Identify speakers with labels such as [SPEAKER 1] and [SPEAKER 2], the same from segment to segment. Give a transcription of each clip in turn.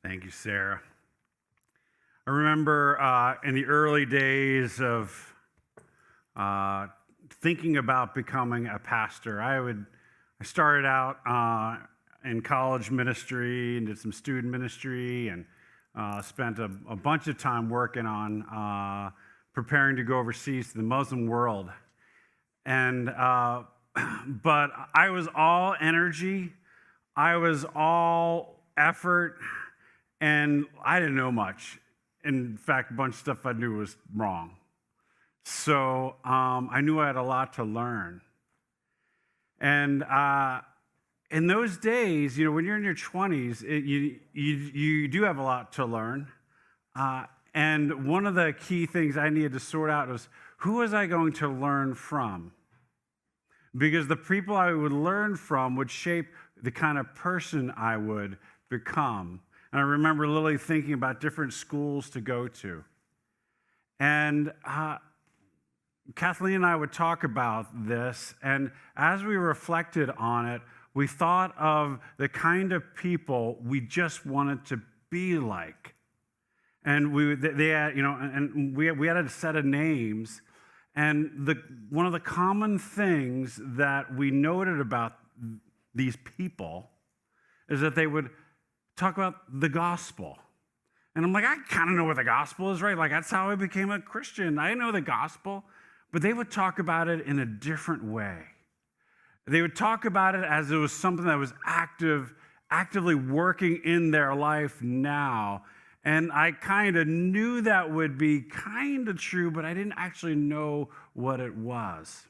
[SPEAKER 1] Thank you, Sarah. I remember in the early days of thinking about becoming a pastor. I started out in college ministry and did some student ministry and spent a bunch of time working on preparing to go overseas to the Muslim world. And but I was all energy, I was all effort, and I didn't know much. In fact, a bunch of stuff I knew was wrong. So I knew I had a lot to learn. And in those days, when you're in your 20s, you do have a lot to learn. And one of the key things I needed to sort out was, who was I going to learn from? Because the people I would learn from would shape the kind of person I would become. And I remember literally thinking about different schools to go to. And Kathleen and I would talk about this, and as we reflected on it, we thought of the kind of people we just wanted to be like. And we had a set of names, and one of the common things that we noted about these people is that they would talk about the gospel. And I'm like, I kind of know what the gospel is, right? Like, that's how I became a Christian. I know the gospel. But they would talk about it in a different way. They would talk about it as it was something that was actively working in their life now. And I kind of knew that would be kind of true, but I didn't actually know what it was.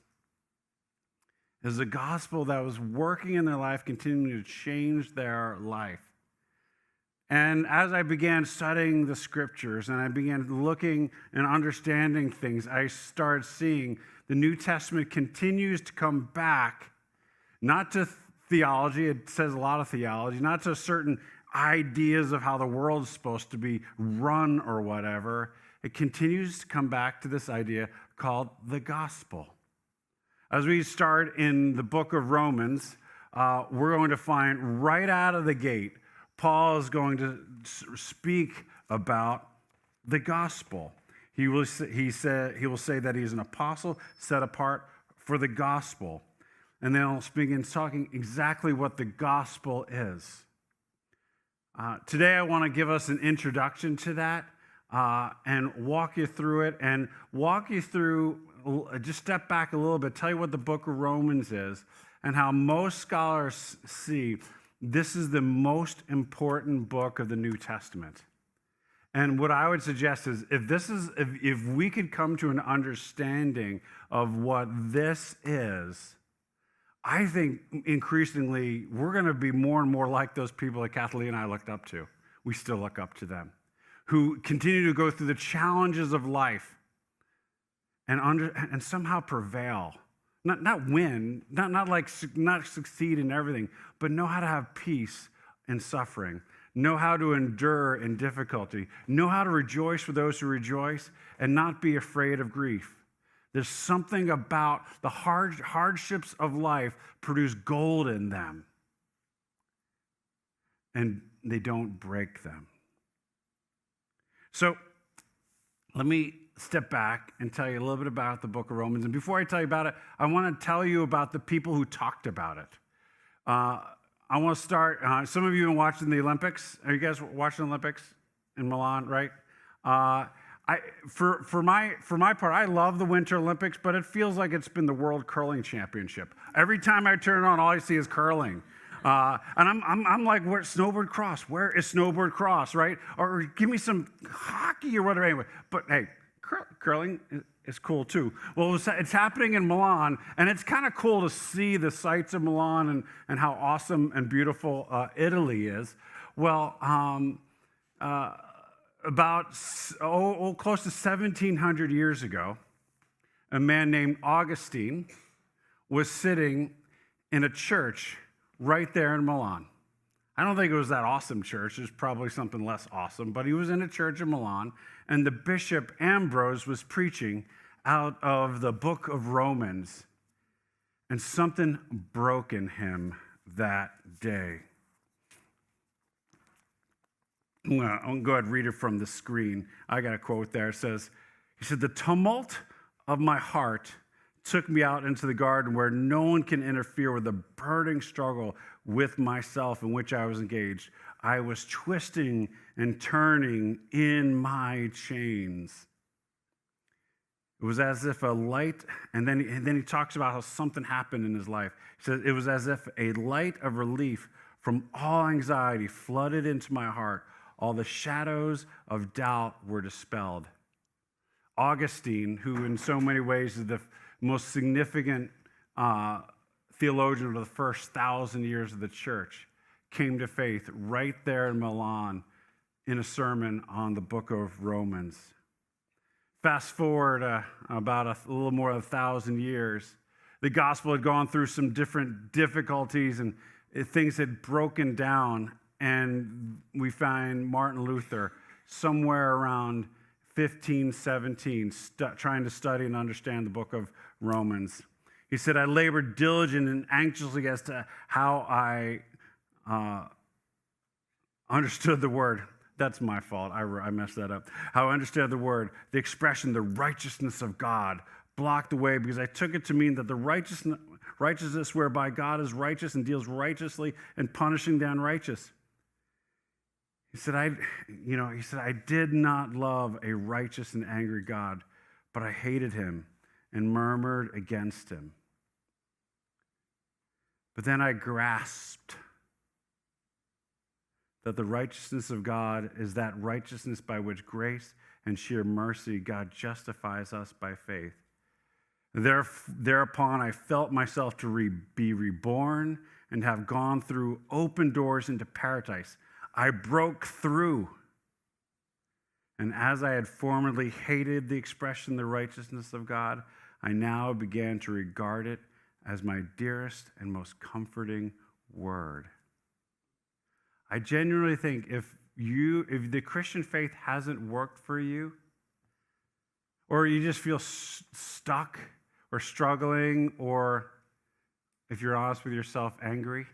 [SPEAKER 1] It was a gospel that was working in their life, continuing to change their life. And as I began studying the scriptures and I began looking and understanding things, I started seeing the New Testament continues to come back, not to theology, it says a lot of theology, not to certain ideas of how the world's supposed to be run or whatever. It continues to come back to this idea called the gospel. As we start in the book of Romans, we're going to find right out of the gate, Paul is going to speak about the gospel. He will say that he's an apostle set apart for the gospel. And then he'll begin talking exactly what the gospel is. Today I want to give us an introduction to that and walk you through it and walk you through, just step back a little bit, tell you what the book of Romans is and how most scholars see this is the most important book of the New Testament. And what I would suggest is if we could come to an understanding of what this is, I think increasingly we're going to be more and more like those people that Kathleen and I looked up to. We still look up to them, who continue to go through the challenges of life and somehow prevail. Not win, not succeed in everything, but know how to have peace in suffering, know how to endure in difficulty, know how to rejoice for those who rejoice, and not be afraid of grief. There's something about the hardships of life produce gold in them, and they don't break them. So let me step back and tell you a little bit about the book of Romans. And before I tell you about it, I want to tell you about the people who talked about it. I want to start, some of you have been watching the Olympics. Are you guys watching the Olympics in Milan, right? For my part, I love the Winter Olympics, but it feels like it's been the World Curling Championship. Every time I turn it on, all I see is curling. And I'm like, where's snowboard cross? Where is snowboard cross, right? Or give me some hockey or whatever. Anyway, but hey, curling is cool too. Well, it's happening in Milan, and it's kind of cool to see the sights of Milan and how awesome and beautiful Italy is. Well, about close to 1,700 years ago, a man named Augustine was sitting in a church right there in Milan. I don't think it was that awesome church. There's probably something less awesome, but he was in a church in Milan, and the bishop Ambrose was preaching out of the book of Romans, and something broke in him that day. Well, I'll go ahead and read it from the screen. I got a quote there. It says, he said, "The tumult of my heart took me out into the garden where no one can interfere with the burning struggle with myself in which I was engaged. I was twisting and turning in my chains." It was as if a light, and then he talks about how something happened in his life. He says, it was as if a light of relief from all anxiety flooded into my heart. All the shadows of doubt were dispelled. Augustine, who in so many ways is the most significant theologian of the first 1,000 years of the church, came to faith right there in Milan in a sermon on the book of Romans. Fast forward about a little more than 1,000 years. The gospel had gone through some different difficulties and things had broken down, and we find Martin Luther somewhere around 1517 trying to study and understand the book of Romans. He said, "I labored diligently and anxiously as to how I understood the word." That's my fault. I messed that up. How I understood the word, the expression, the righteousness of God, blocked the way because I took it to mean that the righteousness whereby God is righteous and deals righteously and punishing the unrighteous. He said, I did not love a righteous and angry God, but I hated him and murmured against him. But then I grasped that the righteousness of God is that righteousness by which grace and sheer mercy God justifies us by faith. Thereupon I felt myself to be reborn and have gone through open doors into paradise. I broke through. And as I had formerly hated the expression, the righteousness of God, I now began to regard it as my dearest and most comforting word. I genuinely think if the Christian faith hasn't worked for you, or you just feel stuck or struggling, or if you're honest with yourself, angry,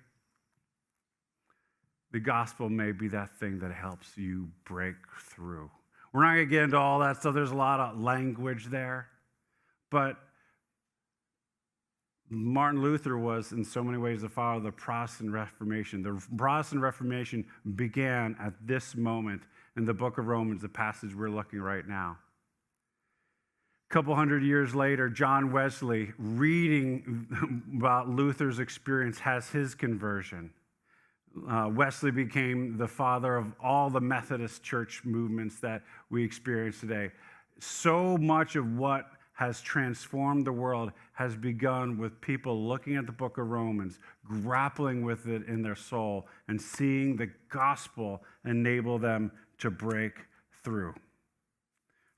[SPEAKER 1] the gospel may be that thing that helps you break through. We're not going to get into all that stuff. There's a lot of language there. But Martin Luther was, in so many ways, the father of the Protestant Reformation. The Protestant Reformation began at this moment in the book of Romans, the passage we're looking right now. A couple hundred years later, John Wesley, reading about Luther's experience, has his conversion. Wesley became the father of all the Methodist church movements that we experience today. So much of what has transformed the world has begun with people looking at the book of Romans, grappling with it in their soul, and seeing the gospel enable them to break through.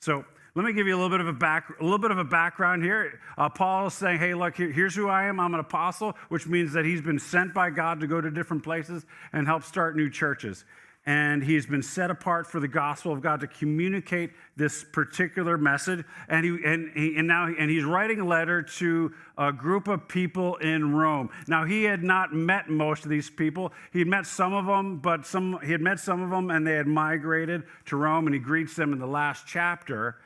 [SPEAKER 1] So let me give you a little bit of a background here. Paul is saying, hey, look, here's who I am. I'm an apostle, which means that he's been sent by God to go to different places and help start new churches. And he's been set apart for the gospel of God to communicate this particular message. And he's writing a letter to a group of people in Rome. Now, he had not met most of these people. He had met some of them, and they had migrated to Rome, and he greets them in the last chapter.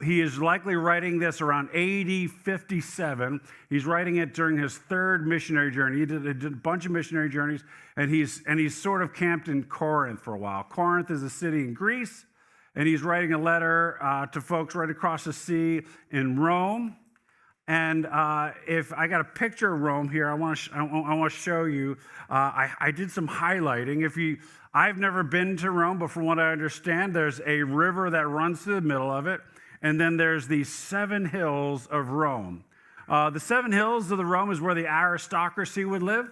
[SPEAKER 1] He is likely writing this around AD 57. He's writing it during his third missionary journey. He did a bunch of missionary journeys, and he's sort of camped in Corinth for a while. Corinth is a city in Greece, and he's writing a letter to folks right across the sea in Rome. And if I got a picture of Rome here, I want to show you. I did some highlighting. I've never been to Rome, but from what I understand, there's a river that runs through the middle of it, and then there's these 7 hills of Rome. The 7 hills of the Rome is where the aristocracy would live,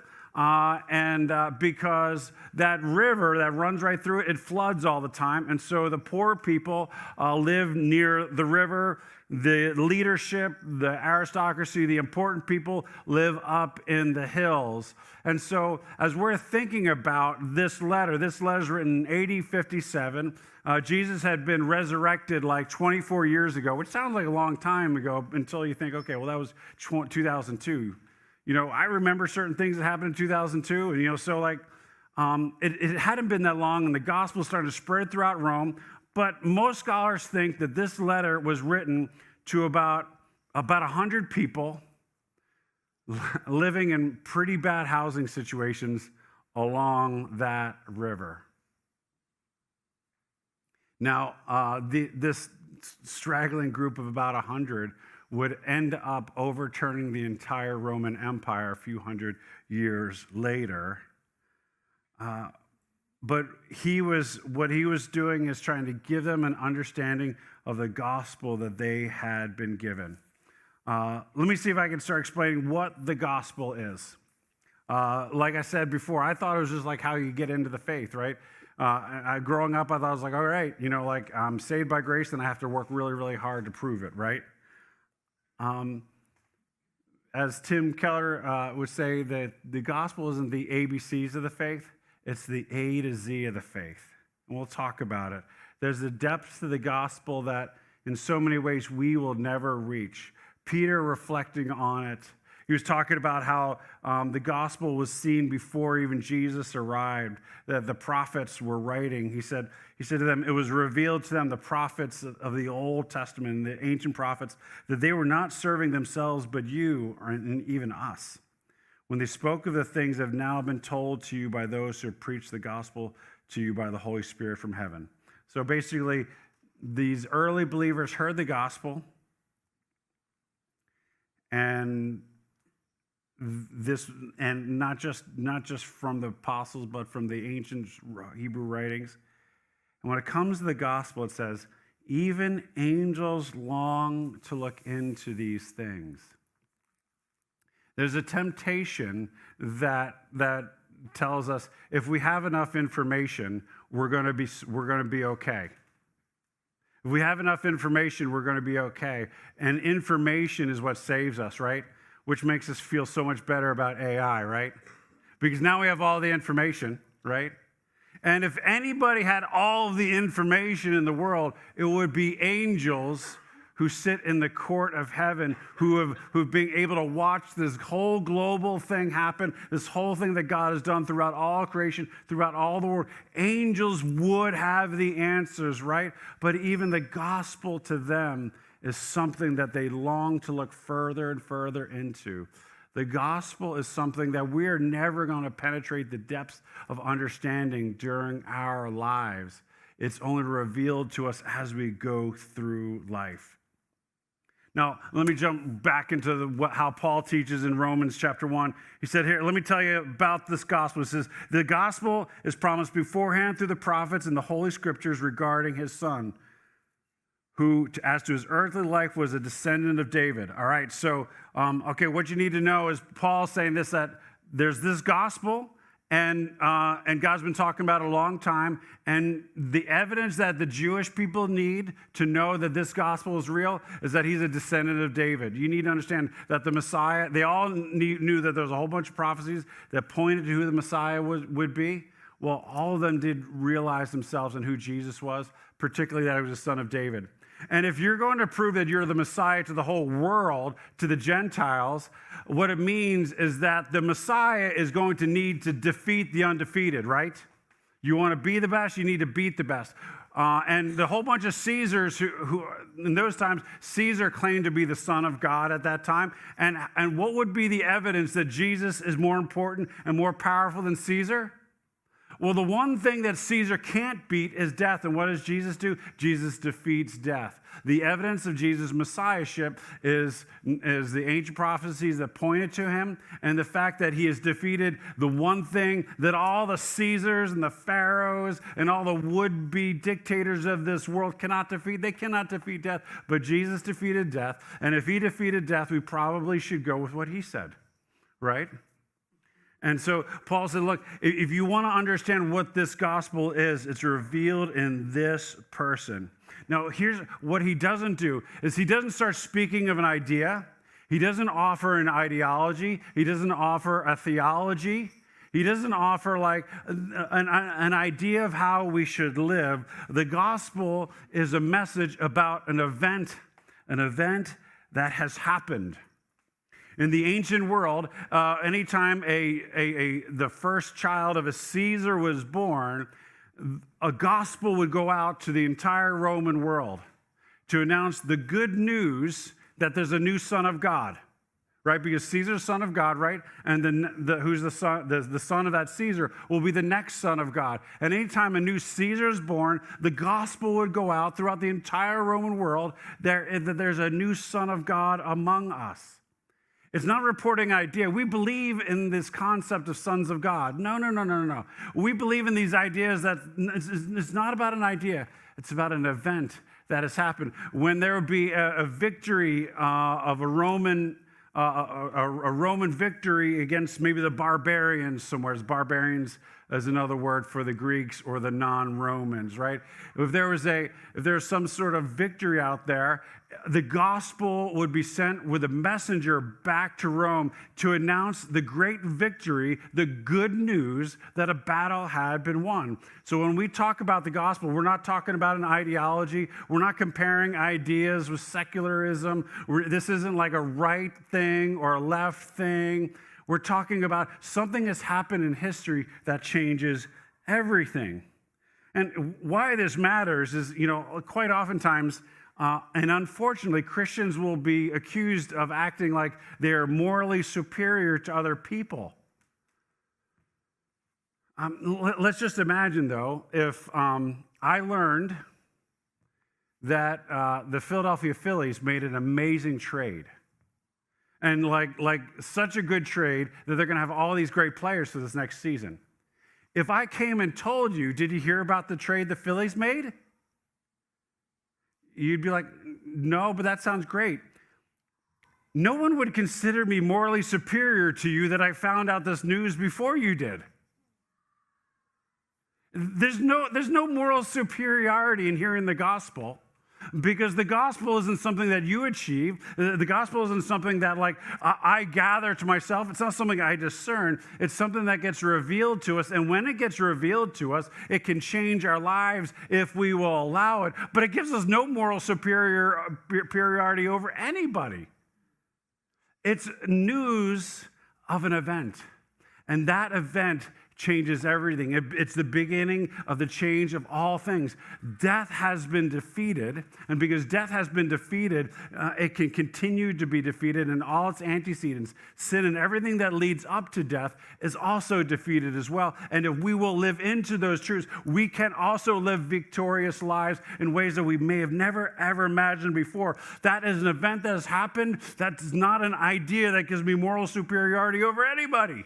[SPEAKER 1] because that river that runs right through it floods all the time, and so the poor people live near the river. The leadership, the aristocracy, the important people live up in the hills. And so as we're thinking about this letter is written in AD 57. Jesus had been resurrected like 24 years ago, which sounds like a long time ago until you think, okay, well, that was 2002. I remember certain things that happened in 2002. And, so like It hadn't been that long, and the gospel started to spread throughout Rome. But most scholars think that this letter was written to about 100 people living in pretty bad housing situations along that river. Now, this straggling group of about 100 would end up overturning the entire Roman Empire a few hundred years later. But what he was doing is trying to give them an understanding of the gospel that they had been given. Let me see if I can start explaining what the gospel is. Like I said before, I thought it was just like how you get into the faith, right? Growing up, I thought I was like, all right, like I'm saved by grace, and I have to work really, really hard to prove it, right? As Tim Keller would say, that the gospel isn't the ABCs of the faith, it's the A to Z of the faith. And we'll talk about it. There's a depth to the gospel that in so many ways we will never reach. Peter, reflecting on it, he was talking about how the gospel was seen before even Jesus arrived, that the prophets were writing. He said to them, it was revealed to them, the prophets of the Old Testament, the ancient prophets, that they were not serving themselves, but you, and even us, when they spoke of the things that have now been told to you by those who have preached the gospel to you by the Holy Spirit from heaven. So basically, these early believers heard the gospel, and not just from the apostles, but from the ancient Hebrew writings. And when it comes to the gospel, it says, even angels long to look into these things. There's a temptation that tells us if we have enough information, we're going to be okay. If we have enough information, we're going to be okay. And information is what saves us, right? Which makes us feel so much better about AI, right? Because now we have all the information, right? And if anybody had all of the information in the world, it would be angels who sit in the court of heaven, who've been able to watch this whole global thing happen, this whole thing that God has done throughout all creation, throughout all the world. Angels would have the answers, right? But even the gospel to them is something that they long to look further and further into. The gospel is something that we are never going to penetrate the depths of understanding during our lives. It's only revealed to us as we go through life. Now, let me jump back into how Paul teaches in Romans chapter 1. He said here, let me tell you about this gospel. It says, the gospel is promised beforehand through the prophets and the Holy Scriptures regarding his son, who, as to his earthly life, was a descendant of David. All right, so, what you need to know is Paul saying this, that there's this gospel, and God's been talking about it a long time, and the evidence that the Jewish people need to know that this gospel is real is that he's a descendant of David. You need to understand that the Messiah, they all knew that there was a whole bunch of prophecies that pointed to who the Messiah would be. Well, all of them did realize themselves and who Jesus was, particularly that he was the son of David. And if you're going to prove that you're the Messiah to the whole world, to the Gentiles, what it means is that the Messiah is going to need to defeat the undefeated, right? You want to be the best, you need to beat the best. And the whole bunch of Caesars who in those times, Caesar claimed to be the son of God at that time. And what would be the evidence that Jesus is more important and more powerful than Caesar? Well, the one thing that Caesar can't beat is death. And what does Jesus do? Jesus defeats death. The evidence of Jesus' messiahship is the ancient prophecies that pointed to him, and the fact that he has defeated the one thing that all the Caesars and the pharaohs and all the would-be dictators of this world cannot defeat. They cannot defeat death, but Jesus defeated death. And if he defeated death, we probably should go with what he said, right? And so Paul said, look, if you want to understand what this gospel is, it's revealed in this person. Now, here's what he doesn't do, is he doesn't start speaking of an idea. He doesn't offer an ideology. He doesn't offer a theology. He doesn't offer like an idea of how we should live. The gospel is a message about an event that has happened. In the ancient world, anytime the first child of a Caesar was born, a gospel would go out to the entire Roman world to announce the good news that there's a new son of God, right? Because Caesar's son of God, right? And then who's the son? The son of that Caesar will be the next son of God. And anytime a new Caesar is born, the gospel would go out throughout the entire Roman world that there's a new son of God among us. It's not a reporting idea. We believe in this concept of sons of God. No. We believe in these ideas that it's not about an idea. It's about an event that has happened. When there would be a victory of a Roman victory against maybe the barbarians somewhere. Barbarians is another word for the Greeks or the non-Romans, right? If there's some sort of victory out there, the gospel would be sent with a messenger back to Rome to announce the great victory, the good news that a battle had been won. So when we talk about the gospel, we're not talking about an ideology. We're not comparing ideas with secularism. This isn't like a right thing or a left thing. We're talking about something that's happened in history that changes everything. And why this matters is, quite oftentimes, and unfortunately, Christians will be accused of acting like they're morally superior to other people. Let's just imagine, though, if I learned that the Philadelphia Phillies made an amazing trade. And like such a good trade that they're going to have all these great players for this next season. If I came and told you, did you hear about the trade the Phillies made? You'd be like, no, but that sounds great. No one would consider me morally superior to you that I found out this news before you did. There's no moral superiority in hearing the gospel. Because the gospel isn't something that you achieve. The gospel isn't something that I gather to myself. It's not something I discern. It's something that gets revealed to us. And when it gets revealed to us, it can change our lives if we will allow it. But it gives us no moral superiority over anybody. It's news of an event. And that event changes everything. It's the beginning of the change of all things. Death has been defeated, and because death has been defeated, it can continue to be defeated, and all its antecedents, sin and everything that leads up to death, is also defeated as well. And if we will live into those truths, we can also live victorious lives in ways that we may have never, ever imagined before. That is an event that has happened. That's not an idea that gives me moral superiority over anybody.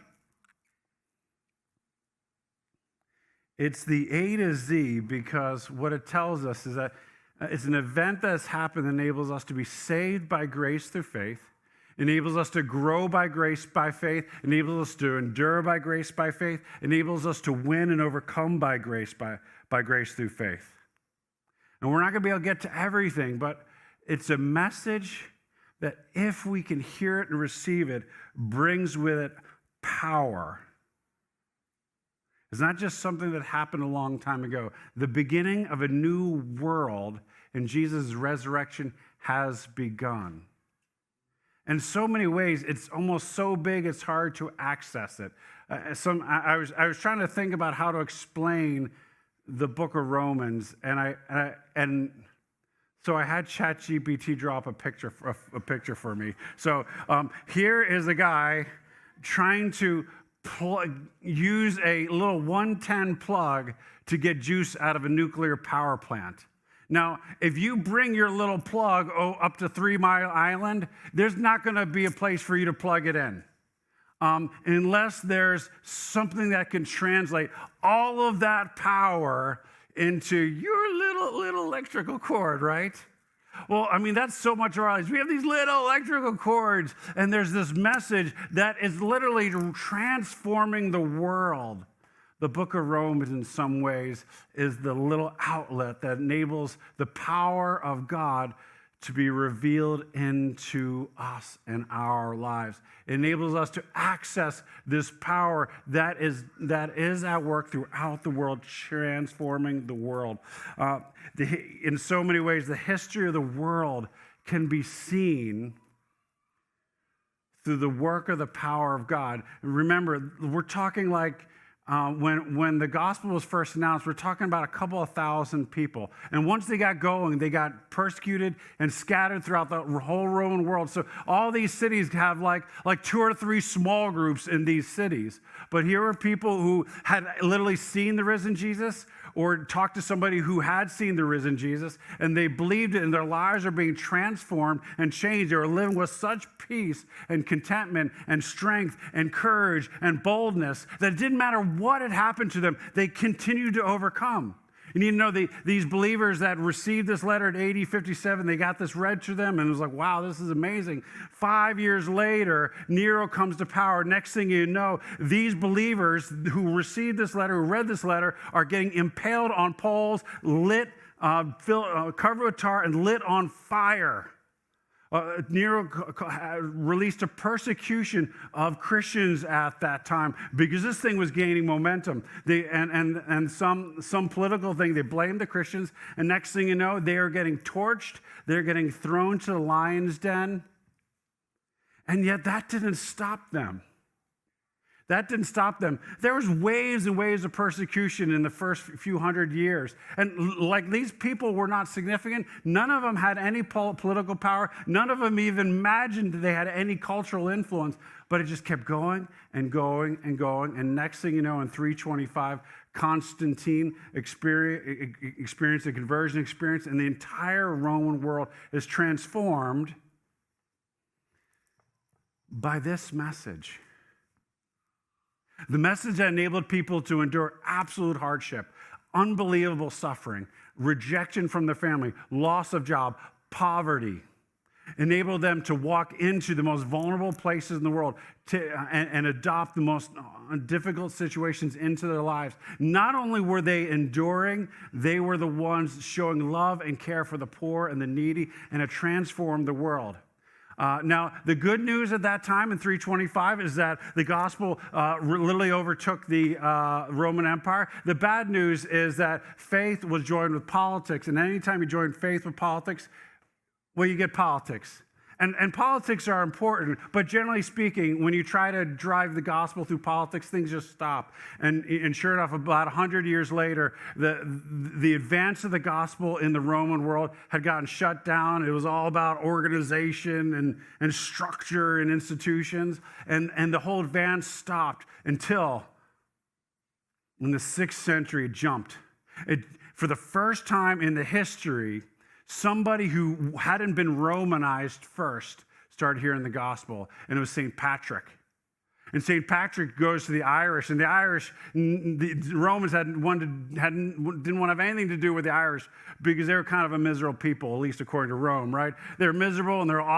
[SPEAKER 1] It's the A to Z because what it tells us is that it's an event that has happened that enables us to be saved by grace through faith, enables us to grow by grace by faith, enables us to endure by grace by faith, enables us to win and overcome by grace through faith. And we're not going to be able to get to everything, but it's a message that if we can hear it and receive it, brings with it power. It's not just something that happened a long time ago. The beginning of a new world in Jesus' resurrection has begun. In so many ways, it's almost so big it's hard to access it. I was trying to think about how to explain the book of Romans, and so I had ChatGPT draw up a picture for me. So here is a guy trying to use a little 110 plug to get juice out of a nuclear power plant. Now, if you bring your little plug up to 3 Mile Island, there's not going to be a place for you to plug it in. Unless there's something that can translate all of that power into your little electrical cord, right? Well, I mean, that's so much of our lives. We have these little electrical cords, and there's this message that is literally transforming the world. The book of Romans, in some ways, is the little outlet that enables the power of God to be revealed into us and our lives. It enables us to access this power that is at work throughout the world, transforming the world. In so many ways, the history of the world can be seen through the work of the power of God. Remember, we're talking like when the gospel was first announced, we're talking about a couple of thousand people. And once they got going, they got persecuted and scattered throughout the whole Roman world. So all these cities have like 2 or 3 small groups in these cities. But here were people who had literally seen the risen Jesus, or talked to somebody who had seen the risen Jesus, and they believed it, and their lives are being transformed and changed. They were living with such peace and contentment and strength and courage and boldness that it didn't matter what had happened to them, they continued to overcome. You need to know these believers that received this letter at AD 57, they got this read to them, and it was like, wow, this is amazing. 5 years later, Nero comes to power. Next thing you know, these believers who received this letter, who read this letter, are getting impaled on poles, lit, covered with tar, and lit on fire. Nero released a persecution of Christians at that time because this thing was gaining momentum. And some political thing, they blamed the Christians, and next thing you know, they are getting torched, they're getting thrown to the lion's den, and yet that didn't stop them. That didn't stop them. There was waves and waves of persecution in the first few hundred years. And like these people were not significant. None of them had any political power. None of them even imagined that they had any cultural influence. But it just kept going and going and going. And next thing you know, in 325, Constantine experienced a conversion experience, and the entire Roman world is transformed by this message. The message that enabled people to endure absolute hardship, unbelievable suffering, rejection from their family, loss of job, poverty, enabled them to walk into the most vulnerable places in the world and adopt the most difficult situations into their lives. Not only were they enduring, they were the ones showing love and care for the poor and the needy, and it transformed the world. Now, the good news at that time in 325 is that the gospel literally overtook the Roman Empire. The bad news is that faith was joined with politics. And anytime you join faith with politics, well, you get politics. And politics are important, but generally speaking, when you try to drive the gospel through politics, things just stop. And sure enough, about 100 years later, the advance of the gospel in the Roman world had gotten shut down. It was all about organization and structure and institutions, and the whole advance stopped until in the 6th century it jumped. For the first time in the history, somebody who hadn't been Romanized first started hearing the gospel, and it was St. Patrick. And St. Patrick goes to the Irish, and the Romans didn't want to have anything to do with the Irish because they were kind of a miserable people, at least according to Rome, right? They're miserable and they're we're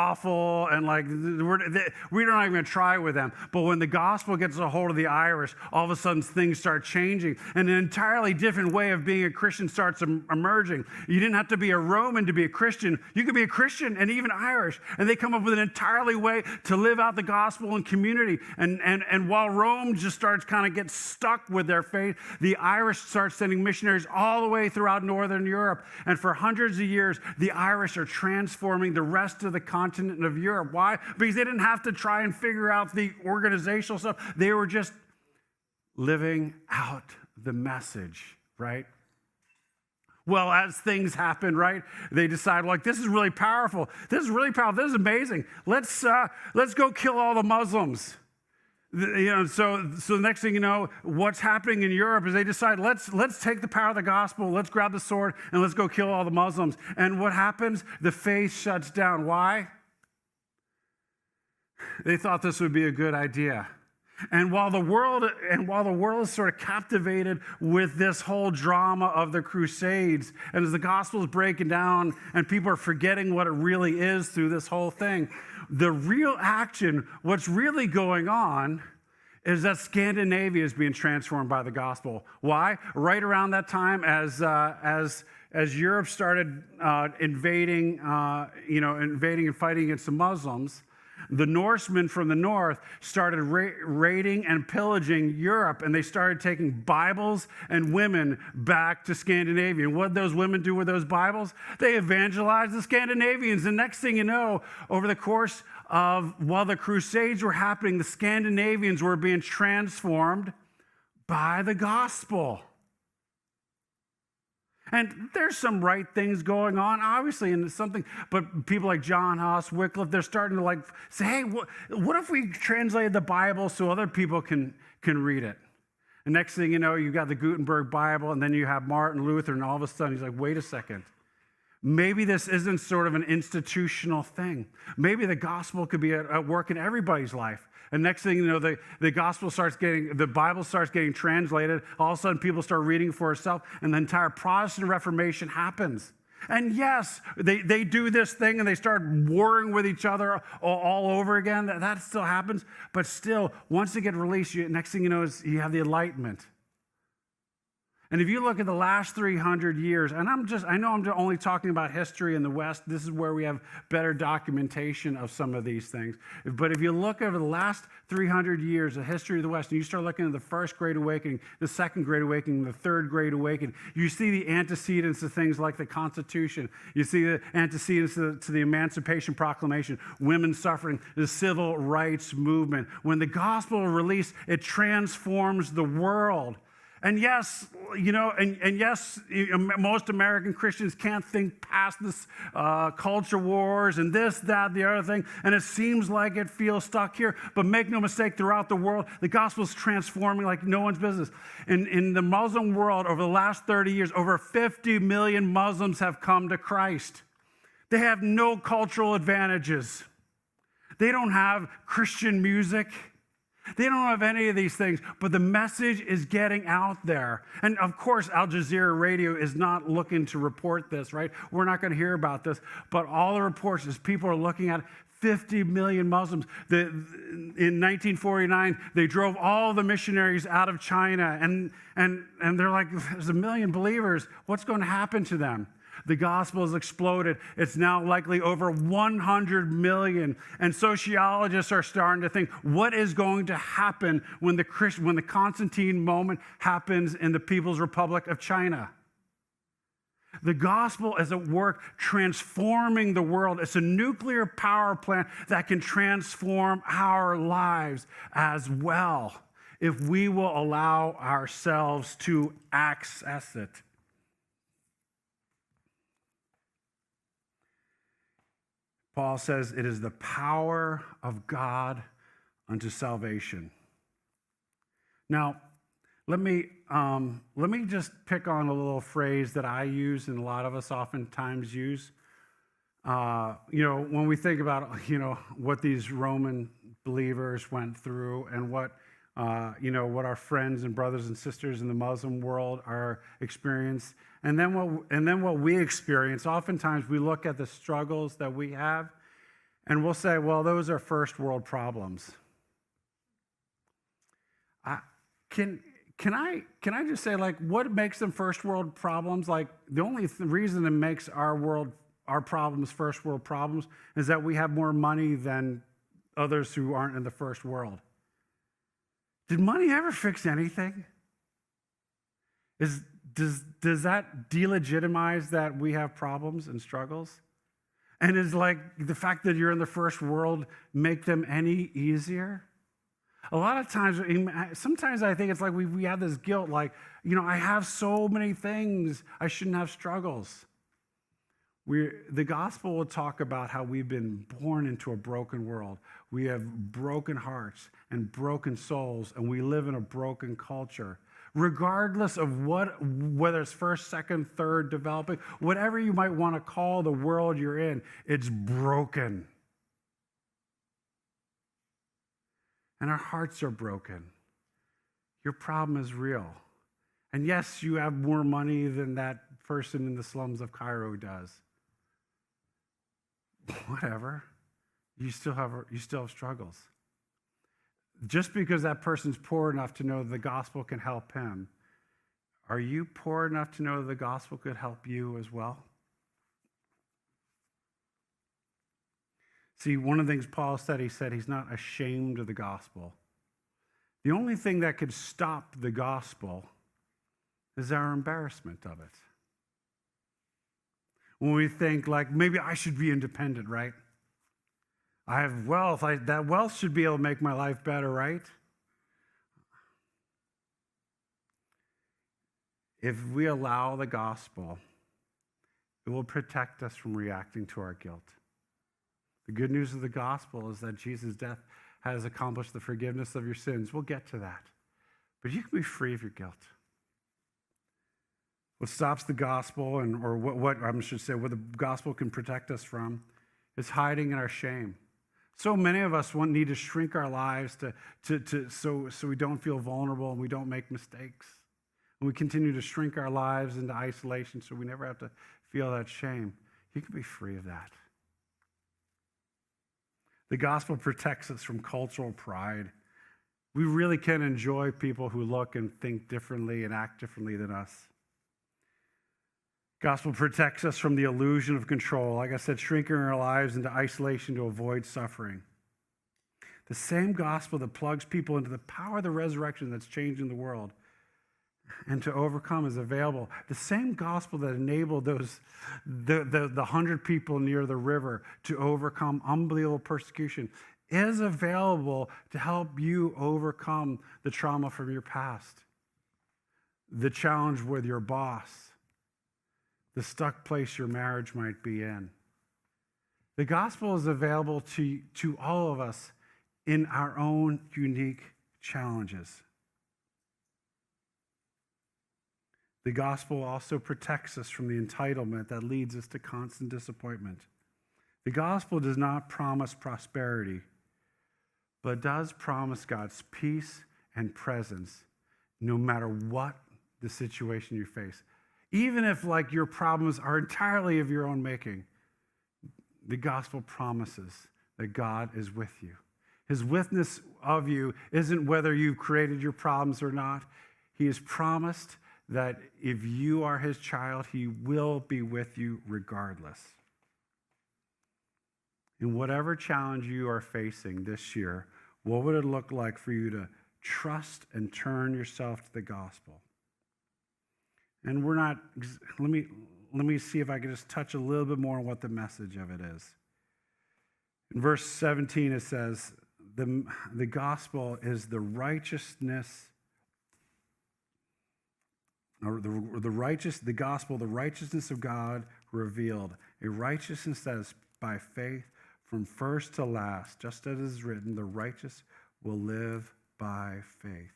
[SPEAKER 1] not even going to try with them. But when the gospel gets a hold of the Irish, all of a sudden things start changing, and an entirely different way of being a Christian starts emerging. You didn't have to be a Roman to be a Christian. You could be a Christian and even Irish, and they come up with an entirely way to live out the gospel in community. And while Rome just starts kind of get stuck with their faith, the Irish start sending missionaries all the way throughout Northern Europe. And for hundreds of years, the Irish are transforming the rest of the continent of Europe. Why? Because they didn't have to try and figure out the organizational stuff. They were just living out the message, right? Well, as things happen, right, they decide, like, this is really powerful. This is really powerful. This is amazing. Let's go kill all the Muslims. So the next thing you know, what's happening in Europe is they decide, let's take the power of the gospel, let's grab the sword, and let's go kill all the Muslims. And what happens? The faith shuts down. Why? They thought this would be a good idea. And while the world is sort of captivated with this whole drama of the Crusades, and as the gospel is breaking down and people are forgetting what it really is through this whole thing, the real action, what's really going on, is that Scandinavia is being transformed by the gospel. Why? Right around that time, as Europe started invading and fighting against the Muslims, the Norsemen from the north started raiding and pillaging Europe, and they started taking Bibles and women back to Scandinavia. And what did those women do with those Bibles? They evangelized the Scandinavians. And next thing you know, over the course of, while the Crusades were happening, the Scandinavians were being transformed by the gospel. And there's some right things going on, obviously, and it's something, but people like John Huss, Wycliffe, they're starting to like say, hey, what if we translated the Bible so other people can read it? And next thing you know, you've got the Gutenberg Bible, and then you have Martin Luther, and all of a sudden he's like, wait a second. Maybe this isn't sort of an institutional thing. Maybe the gospel could be at work in everybody's life. And next thing you know, the Bible starts getting translated. All of a sudden, people start reading for itself, and the entire Protestant Reformation happens. And yes, they do this thing, and they start warring with each other all over again. That still happens. But still, once they get released, next thing you know is you have the Enlightenment. And if you look at the last 300 years, and I know I'm only talking about history in the West. This is where we have better documentation of some of these things. But if you look over the last 300 years of history of the West, and you start looking at the First Great Awakening, the Second Great Awakening, the Third Great Awakening, you see the antecedents of things like the Constitution. You see the antecedents to the Emancipation Proclamation, women's suffering, the Civil Rights Movement. When the gospel is released, it transforms the world. And yes, yes, most American Christians can't think past this culture wars and this, that, the other thing, and it seems like it feels stuck here. But make no mistake, throughout the world, the gospel is transforming like no one's business. In the Muslim world, over the last 30 years, over 50 million Muslims have come to Christ. They have no cultural advantages. They don't have Christian music. They don't have any of these things, but the message is getting out there. And of course, Al Jazeera Radio is not looking to report this, right? We're not going to hear about this, but all the reports is people are looking at 50 million Muslims. In 1949, they drove all the missionaries out of China, and they're like, there's 1 million believers. What's going to happen to them? The gospel has exploded. It's now likely over 100 million. And sociologists are starting to think, what is going to happen when the Constantine moment happens in the People's Republic of China? The gospel is at work transforming the world. It's a nuclear power plant that can transform our lives as well if we will allow ourselves to access it. Paul says it is the power of God unto salvation. Now, let me just pick on a little phrase that I use and a lot of us oftentimes use. When we think about, what these Roman believers went through and what our friends and brothers and sisters in the Muslim world are experiencing. And then what we experience, oftentimes we look at the struggles that we have and we'll say, well, those are first world problems. Can I just say, like, what makes them first world problems? Like, the only reason it makes our problems first world problems is that we have more money than others who aren't in the first world. Did money ever fix anything? Does that delegitimize that we have problems and struggles? And is like the fact that you're in the first world make them any easier? A lot of times, sometimes I think it's like we have this guilt, like, I have so many things, I shouldn't have struggles. The gospel will talk about how we've been born into a broken world. We have broken hearts and broken souls, and we live in a broken culture. Regardless of whether it's first, second, third, developing, whatever you might want to call the world you're in, it's broken. And our hearts are broken. Your problem is real. And yes, you have more money than that person in the slums of Cairo does. Whatever. You still have struggles. Just because that person's poor enough to know the gospel can help him, are you poor enough to know the gospel could help you as well? See, one of the things Paul said, he said he's not ashamed of the gospel. The only thing that could stop the gospel is our embarrassment of it. When we think like, maybe I should be independent, right? I have wealth. That wealth should be able to make my life better, right? If we allow the gospel, it will protect us from reacting to our guilt. The good news of the gospel is that Jesus' death has accomplished the forgiveness of your sins. We'll get to that. But you can be free of your guilt. What stops the gospel, or what the gospel can protect us from, is hiding in our shame. So many of us need to shrink our lives so we don't feel vulnerable and we don't make mistakes. And we continue to shrink our lives into isolation so we never have to feel that shame. You can be free of that. The gospel protects us from cultural pride. We really can enjoy people who look and think differently and act differently than us. Gospel protects us from the illusion of control. Like I said, shrinking our lives into isolation to avoid suffering. The same gospel that plugs people into the power of the resurrection that's changing the world and to overcome is available. The same gospel that enabled the 100 people near the river to overcome unbelievable persecution is available to help you overcome the trauma from your past, the challenge with your boss, the stuck place your marriage might be in. The gospel is available to all of us in our own unique challenges. The gospel also protects us from the entitlement that leads us to constant disappointment. The gospel does not promise prosperity, but does promise God's peace and presence no matter what the situation you face. Even if your problems are entirely of your own making, the gospel promises that God is with you. His witness of you isn't whether you've created your problems or not. He has promised that if you are his child, he will be with you regardless. In whatever challenge you are facing this year, what would it look like for you to trust and turn yourself to the gospel? And let me see if I can just touch a little bit more on what the message of it is. In verse 17, it says, the gospel is the righteousness, or the gospel, the righteousness of God revealed, a righteousness that is by faith from first to last, just as it is written, the righteous will live by faith.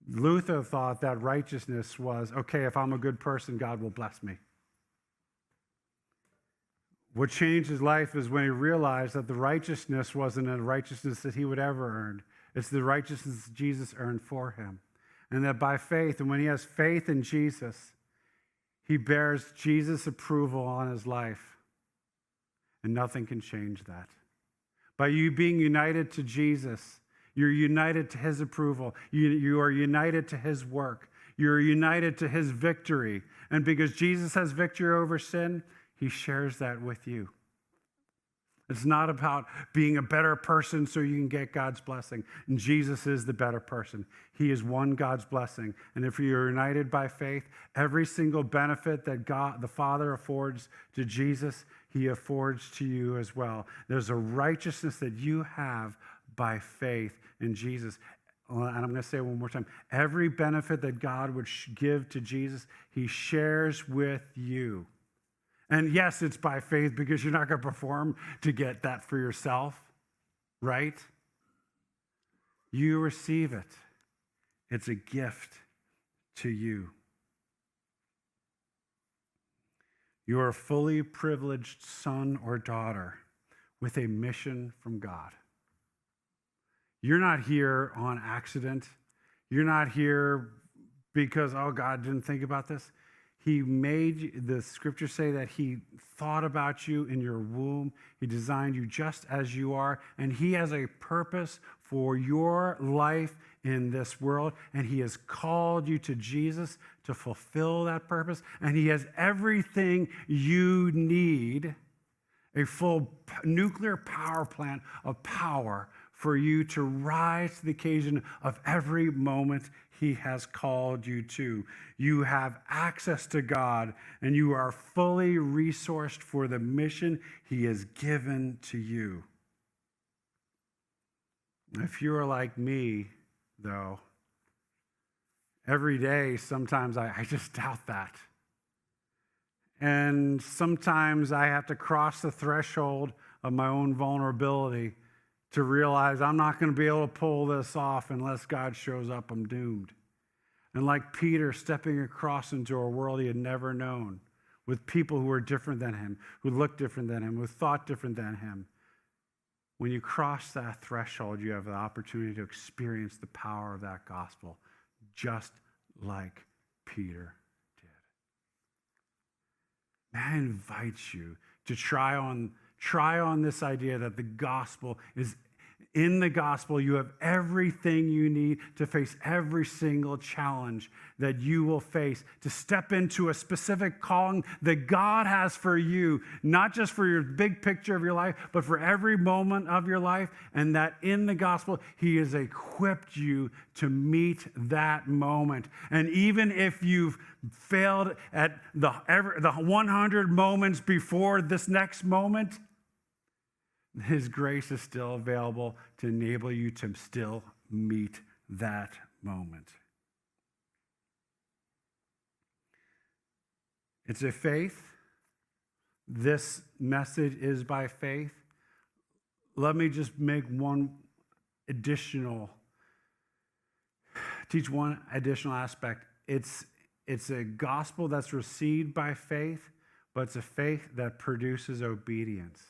[SPEAKER 1] Luther thought that righteousness was, okay, if I'm a good person, God will bless me. What changed his life is when he realized that the righteousness wasn't a righteousness that he would ever earn. It's the righteousness Jesus earned for him. And that by faith, and when he has faith in Jesus, he bears Jesus' approval on his life. And nothing can change that. By you being united to Jesus, you're united to his approval. You are united to his work. You're united to his victory. And because Jesus has victory over sin, he shares that with you. It's not about being a better person so you can get God's blessing. And Jesus is the better person. He has won God's blessing. And if you're united by faith, every single benefit that God, the Father, affords to Jesus, he affords to you as well. There's a righteousness that you have by faith in Jesus. And I'm going to say it one more time. Every benefit that God would give to Jesus, he shares with you. And yes, it's by faith because you're not going to perform to get that for yourself, right? You receive it. It's a gift to you. You are a fully privileged son or daughter with a mission from God. You're not here on accident. You're not here because, oh, God didn't think about this. He made, the scriptures say that he thought about you in your womb. He designed you just as you are. And he has a purpose for your life in this world. And he has called you to Jesus to fulfill that purpose. And he has everything you need a full nuclear power plant of power for you to rise to the occasion of every moment he has called you to. You have access to God, and you are fully resourced for the mission he has given to you. If you are like me, though, every day, sometimes I just doubt that. And sometimes I have to cross the threshold of my own vulnerability to realize I'm not going to be able to pull this off unless God shows up. I'm doomed. And like Peter stepping across into a world he had never known, with people who were different than him, who looked different than him, who thought different than him. When you cross that threshold, you have the opportunity to experience the power of that gospel, just like Peter did. May I invite you to try on this idea that the gospel is, in the gospel, you have everything you need to face every single challenge that you will face, to step into a specific calling that God has for you, not just for your big picture of your life, but for every moment of your life, and that in the gospel, he has equipped you to meet that moment. And even if you've failed at the 100 moments before this next moment, his grace is still available to enable you to still meet that moment. It's a faith. This message is by faith. Let me just teach one additional aspect. It's a gospel that's received by faith, but it's a faith that produces obedience.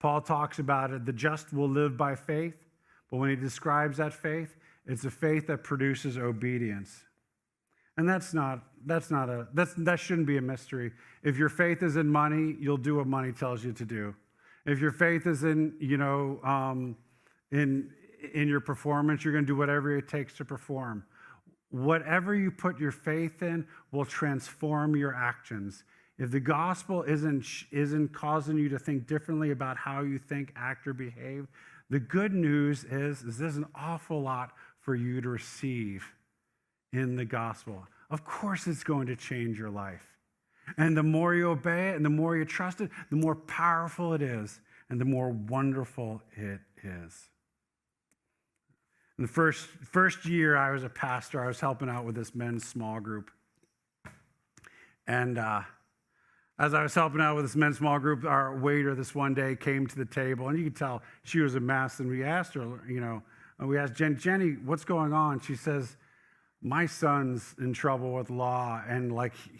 [SPEAKER 1] Paul talks about it, the just will live by faith, but when he describes that faith, it's a faith that produces obedience. And that shouldn't be a mystery. If your faith is in money, you'll do what money tells you to do. If your faith is in your performance, you're going to do whatever it takes to perform. Whatever you put your faith in will transform your actions. If the gospel isn't causing you to think differently about how you think, act, or behave, the good news is there's an awful lot for you to receive in the gospel. Of course it's going to change your life. And the more you obey it and the more you trust it, the more powerful it is and the more wonderful it is. In the first year I was a pastor, I was helping out with this men's small group. And as I was helping out with this men's small group, our waiter this one day came to the table, and you could tell she was a mess. And we asked her, we asked Jenny, what's going on? She says, my son's in trouble with law, and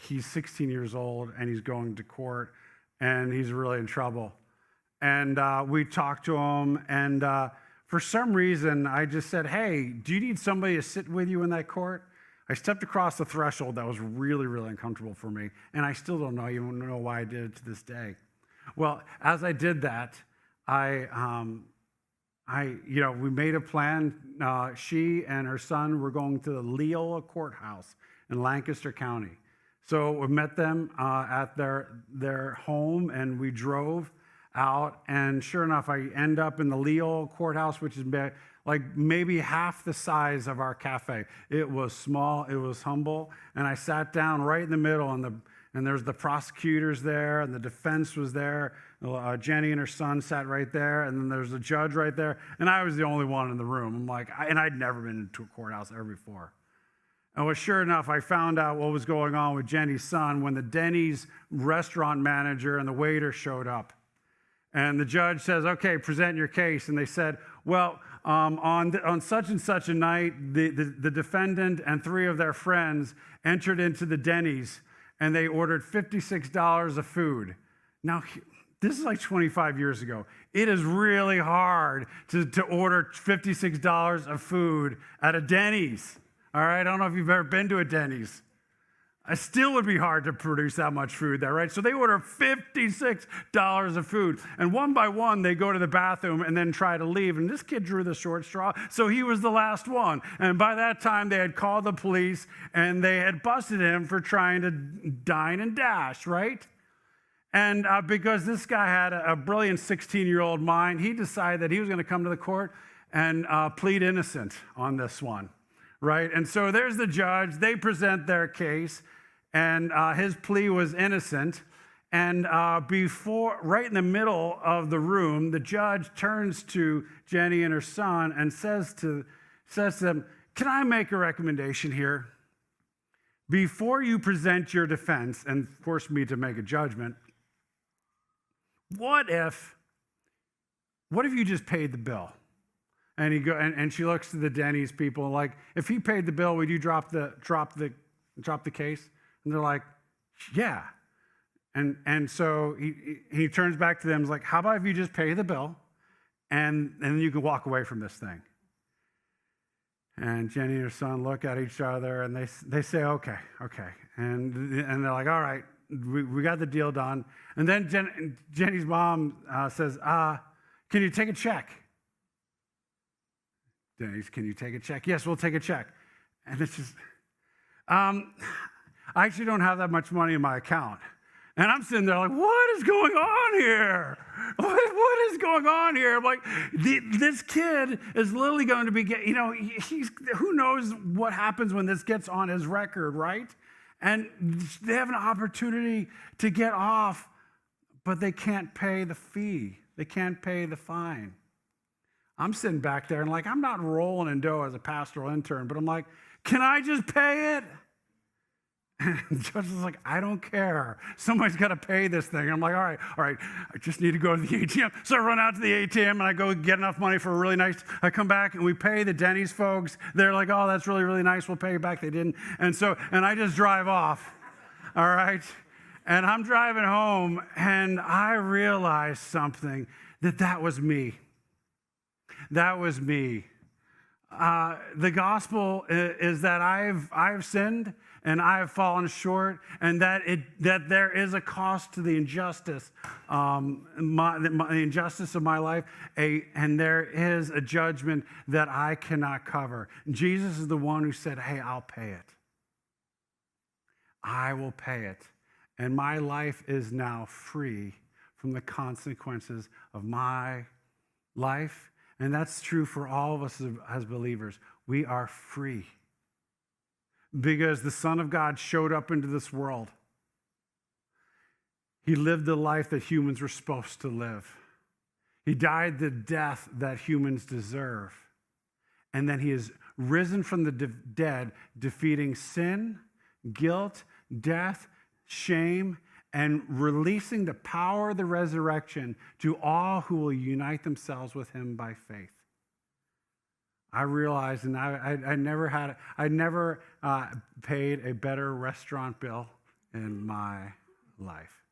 [SPEAKER 1] he's 16 years old, and he's going to court, and he's really in trouble. And we talked to him, and for some reason, I just said, hey, do you need somebody to sit with you in that court? I stepped across the threshold that was really, really uncomfortable for me, and I still don't even know why I did it to this day. Well, as I did that, we made a plan. She and her son were going to the Leola Courthouse in Lancaster County. So we met them at their home, and we drove out, and sure enough, I end up in the Leola Courthouse, which is maybe half the size of our cafe. It was small, it was humble, and I sat down right in the middle, and there's the prosecutors there, and the defense was there. Jenny and her son sat right there, and then there's the judge right there, and I was the only one in the room. And I'd never been into a courthouse ever before. And sure enough, I found out what was going on with Jenny's son when the Denny's restaurant manager and the waiter showed up. And the judge says, okay, present your case. And they said, well, on such and such a night, the defendant and three of their friends entered into the Denny's, and they ordered $56 of food. Now, this is 25 years ago. It is really hard to order $56 of food at a Denny's. All right, I don't know if you've ever been to a Denny's. It still would be hard to produce that much food there, right? So they order $56 of food. And one by one, they go to the bathroom and then try to leave. And this kid drew the short straw, so he was the last one. And by that time, they had called the police, and they had busted him for trying to dine and dash, right? And because this guy had a brilliant 16-year-old mind, he decided that he was going to come to the court and plead innocent on this one, right? And so there's the judge. They present their case, and his plea was innocent. And right in the middle of the room, the judge turns to Jenny and her son and says to them, "Can I make a recommendation here? Before you present your defense and force me to make a judgment, what if you just paid the bill?" And she looks to the Denny's people like, "If he paid the bill, would you drop the case?" And they're like, "Yeah." And so he turns back to them, is like, "How about if you just pay the bill, and then you can walk away from this thing?" And Jenny and her son look at each other, and they say, okay. And they're like, "All right, we got the deal done." And then Jenny's mom says, "Can you take a check?" Denny's, "Can you take a check?" "Yes, we'll take a check." And it's just, I actually don't have that much money in my account. And I'm sitting there like, what is going on here? What is going on here? I'm like, this kid is literally going to be, who knows what happens when this gets on his record, right? And they have an opportunity to get off, but they can't pay the fee. They can't pay the fine. I'm sitting back there and like, I'm not rolling in dough as a pastoral intern, but I'm like, can I just pay it? And the judge is like, "I don't care. Somebody's got to pay this thing." And I'm like, all right, I just need to go to the ATM. So I run out to the ATM and I go get enough money for a really nice, I come back and we pay the Denny's folks. They're like, "Oh, that's really, really nice. We'll pay you back." They didn't. And I just drive off. All right. And I'm driving home and I realized something, that was me. That was me. The gospel is that I've sinned and I have fallen short, and that there is a cost to the injustice, the injustice of my life, and there is a judgment that I cannot cover. Jesus is the one who said, "Hey, I'll pay it. I will pay it." And my life is now free from the consequences of my life. And that's true for all of us as believers. We are free because the Son of God showed up into this world. He lived the life that humans were supposed to live. He died the death that humans deserve. And then he is risen from the dead, defeating sin, guilt, death, shame, and releasing the power of the resurrection to all who will unite themselves with him by faith. I realized, and I never paid a better restaurant bill in my life.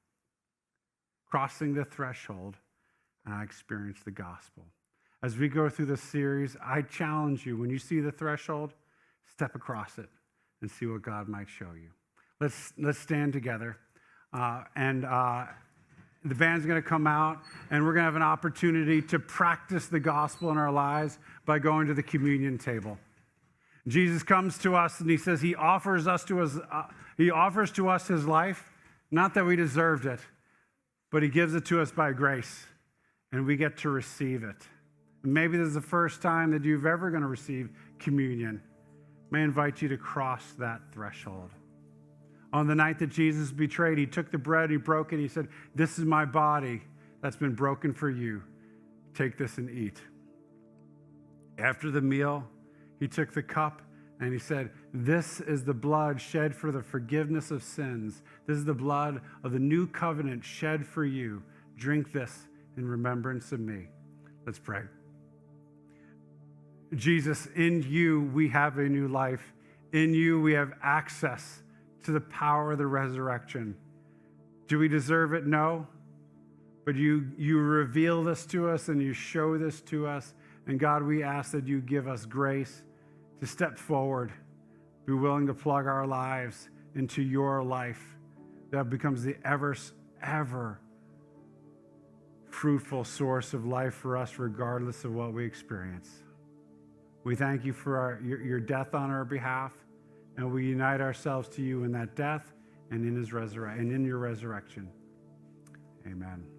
[SPEAKER 1] Crossing the threshold, and I experienced the gospel. As we go through this series, I challenge you, when you see the threshold, step across it and see what God might show you. Let's stand together. The band's going to come out, and we're going to have an opportunity to practice the gospel in our lives by going to the communion table. Jesus comes to us, and he says he offers to us his life, not that we deserved it, but he gives it to us by grace, and we get to receive it. And maybe this is the first time that you've ever going to receive communion. May I invite you to cross that threshold. On the night that Jesus was betrayed, he took the bread, he broke it, he said, "This is my body that's been broken for you. Take this and eat." After the meal, he took the cup and he said, "This is the blood shed for the forgiveness of sins. This is the blood of the new covenant shed for you. Drink this in remembrance of me." Let's pray. Jesus, in you we have a new life. In you we have access to the power of the resurrection. Do we deserve it? No. But you reveal this to us and you show this to us. And God, we ask that you give us grace to step forward, be willing to plug our lives into your life that becomes the ever fruitful source of life for us, regardless of what we experience. We thank you for your death on our behalf. And we unite ourselves to you in that death and in his and in your resurrection. Amen.